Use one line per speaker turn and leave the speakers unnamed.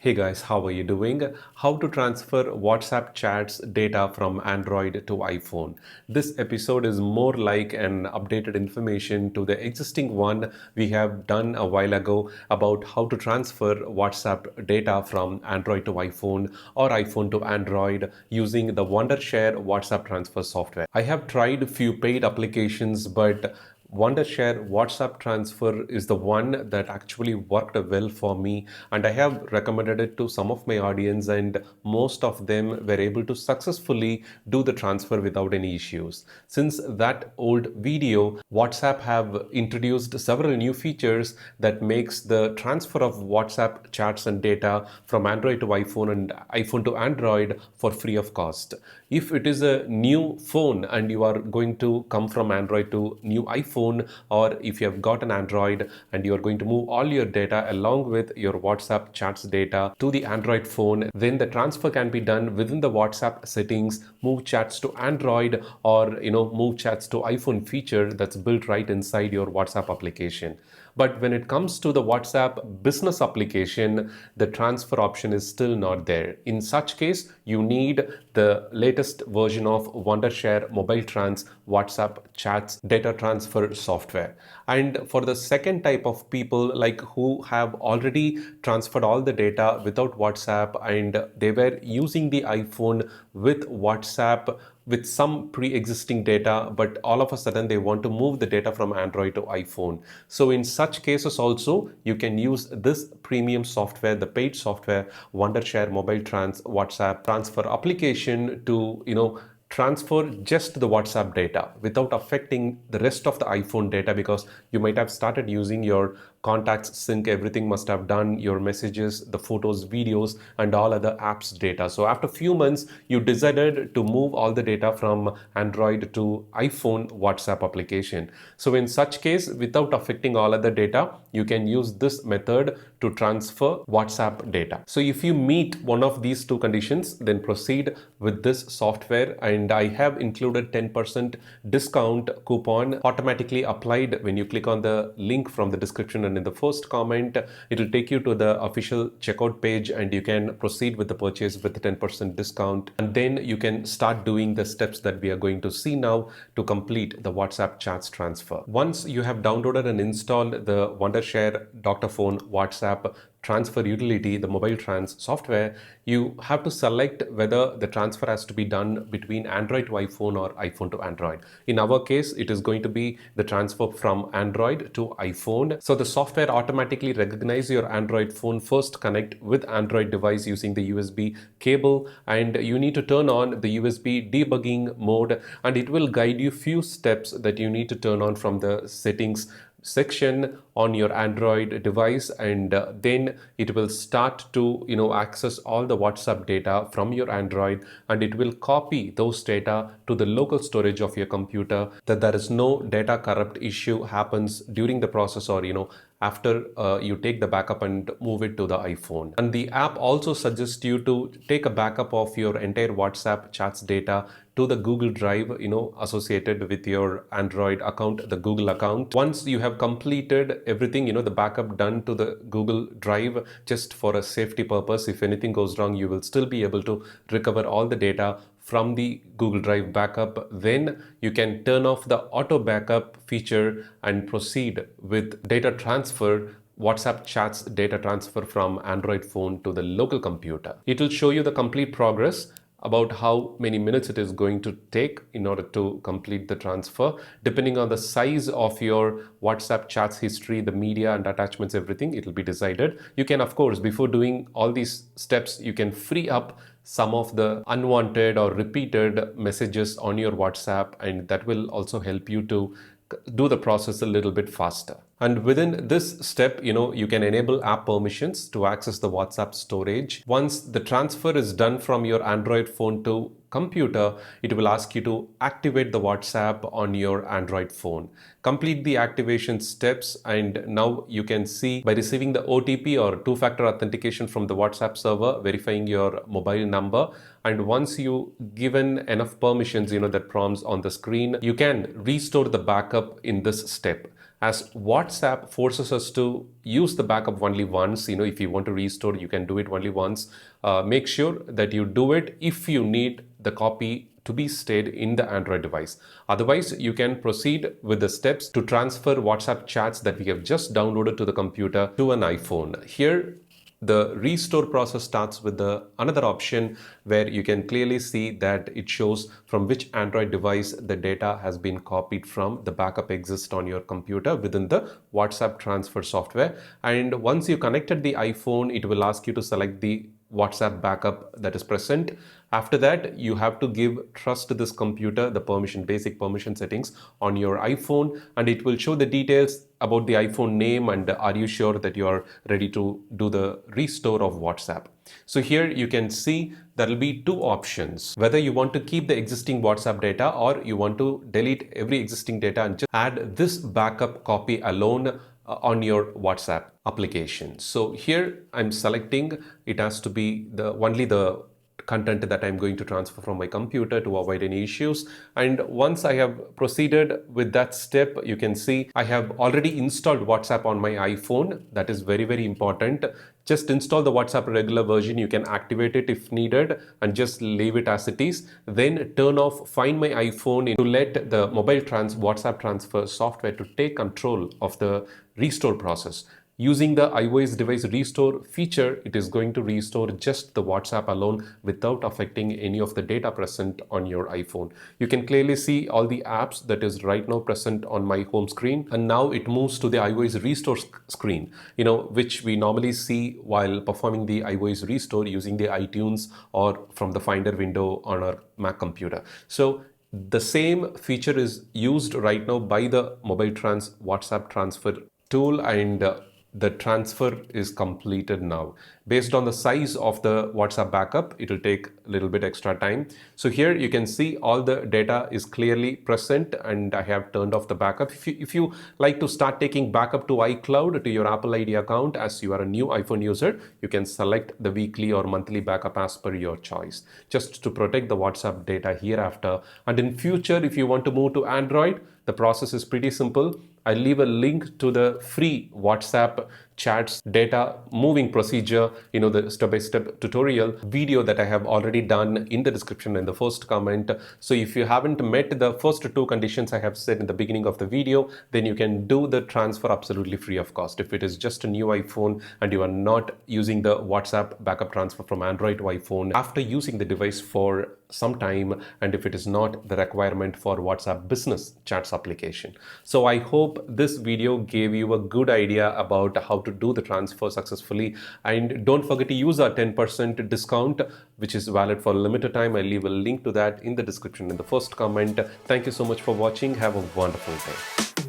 Hey guys, how are you doing? How to transfer WhatsApp chats data from Android to iPhone. This episode is more like an updated information to the existing one we have done a while ago about how to transfer WhatsApp data from Android to iPhone or iPhone to Android using the Wondershare WhatsApp transfer software. I have tried a few paid applications, but Wondershare WhatsApp transfer is the one that actually worked well for me, and I have recommended it to some of my audience, and most of them were able to successfully do the transfer without any issues. Since that old video, WhatsApp have introduced several new features that makes the transfer of WhatsApp chats and data from Android to iPhone and iPhone to Android for free of cost. If it is a new phone and you are going to come from Android to new iPhone, or if you have got an Android and you are going to move all your data along with your WhatsApp chats data to the Android phone, then the transfer can be done within the WhatsApp settings, move chats to Android, or move chats to iPhone feature that's built right inside your WhatsApp application. But when it comes to the WhatsApp business application, the transfer option is still not there. In such case, you need the latest version of Wondershare Mobile Trans WhatsApp chats data transfer software. And for the second type of people, like who have already transferred all the data without WhatsApp and they were using the iPhone with WhatsApp with some pre-existing data, but all of a sudden they want to move the data from Android to iPhone. So in such cases also, you can use this premium software, the paid software, Wondershare Mobile Trans WhatsApp transfer application to, transfer just the WhatsApp data without affecting the rest of the iPhone data, because you might have started using your contacts sync, everything must have done, your messages, the photos, videos, and all other apps data. So after a few months, you decided to move all the data from Android to iPhone WhatsApp application. So in such case, without affecting all other data, you can use this method to transfer WhatsApp data. So if you meet one of these two conditions, then proceed with this software, and I have included 10% discount coupon automatically applied when you click on the link from the description, and in the first comment it will take you to the official checkout page and you can proceed with the purchase with the 10% discount, and then you can start doing the steps that we are going to see now to complete the WhatsApp chats transfer. Once you have downloaded and installed the Wondershare Dr. Phone WhatsApp transfer utility, the mobile trans software, you have to select whether the transfer has to be done between Android to iPhone or iPhone to Android. In our case, it is going to be the transfer from Android to iPhone. So the software automatically recognizes your Android phone, first connect with Android device using the USB cable, and you need to turn on the USB debugging mode, and it will guide you few steps that you need to turn on from the settings section on your Android device, and then it will start to access all the WhatsApp data from your Android, and it will copy those data to the local storage of your computer, that there is no data corrupt issue happens during the process, or after you take the backup and move it to the iPhone. And the app also suggests you to take a backup of your entire WhatsApp chats data to the Google Drive, associated with your Android account, the Google account. Once you have completed everything, the backup done to the Google Drive, just for a safety purpose, if anything goes wrong, you will still be able to recover all the data from the Google Drive backup. Then you can turn off the auto backup feature and proceed with data transfer, WhatsApp chats data transfer from Android phone to the local computer. It will show you the complete progress about how many minutes it is going to take in order to complete the transfer. Depending on the size of your WhatsApp chats history, the media and attachments, everything, it will be decided. You can, of course, before doing all these steps, you can free up some of the unwanted or repeated messages on your WhatsApp, and that will also help you to do the process a little bit faster. And within this step, you can enable app permissions to access the WhatsApp storage. Once the transfer is done from your Android phone to computer, it will ask you to activate the WhatsApp on your Android phone. Complete the activation steps, and now you can see by receiving the OTP or two-factor authentication from the WhatsApp server, verifying your mobile number. And once you given enough permissions, that prompts on the screen, you can restore the backup in this step. as WhatsApp forces us to use the backup only once. If you want to restore, you can do it only once. Make sure that you do it if you need the copy to be stayed in the Android device. Otherwise, you can proceed with the steps to transfer WhatsApp chats that we have just downloaded to the computer to an iPhone. Here, the restore process starts with another option where you can clearly see that it shows from which Android device the data has been copied from. The backup exists on your computer within the WhatsApp transfer software. And once you connected the iPhone, it will ask you to select the WhatsApp backup that is present. After that, you have to give trust to this computer, the basic permission settings on your iPhone, and it will show the details about the iPhone name and are you sure that you are ready to do the restore of WhatsApp. So here you can see there will be two options, whether you want to keep the existing WhatsApp data or you want to delete every existing data and just add this backup copy alone on your WhatsApp application. So here I'm selecting it has to be only the content that I'm going to transfer from my computer to avoid any issues. And once I have proceeded with that step, you can see I have already installed WhatsApp on my iPhone. That is very, very important. Just install the WhatsApp regular version. You can activate it if needed and just leave it as it is. Then turn off Find My iPhone to let the WhatsApp transfer software to take control of the restore process. Using the iOS device restore feature, it is going to restore just the WhatsApp alone without affecting any of the data present on your iPhone. You can clearly see all the apps that is right now present on my home screen, and now it moves to the iOS restore screen, which we normally see while performing the iOS restore using the iTunes or from the Finder window on our Mac computer. So the same feature is used right now by the WhatsApp transfer tool, and the transfer is completed now. Based on the size of the WhatsApp backup, it will take a little bit extra time. So here you can see all the data is clearly present and I have turned off the backup. If you like to start taking backup to iCloud, to your Apple ID account, as you are a new iPhone user, you can select the weekly or monthly backup as per your choice, just to protect the WhatsApp data hereafter. And in future, if you want to move to Android, the process is pretty simple. I'll leave a link to the free WhatsApp chats data moving procedure, the step-by-step tutorial video that I have already done in the description in the first comment. So if you haven't met the first two conditions I have said in the beginning of the video, then you can do the transfer absolutely free of cost. If it is just a new iPhone and you are not using the WhatsApp backup transfer from Android to iPhone after using the device for some time, and if it is not the requirement for WhatsApp business chats application. So I hope this video gave you a good idea about how to do the transfer successfully, and don't forget to use our 10% discount which is valid for a limited time. I'll leave a link to that in the description in the first comment. Thank you so much for watching. Have a wonderful day.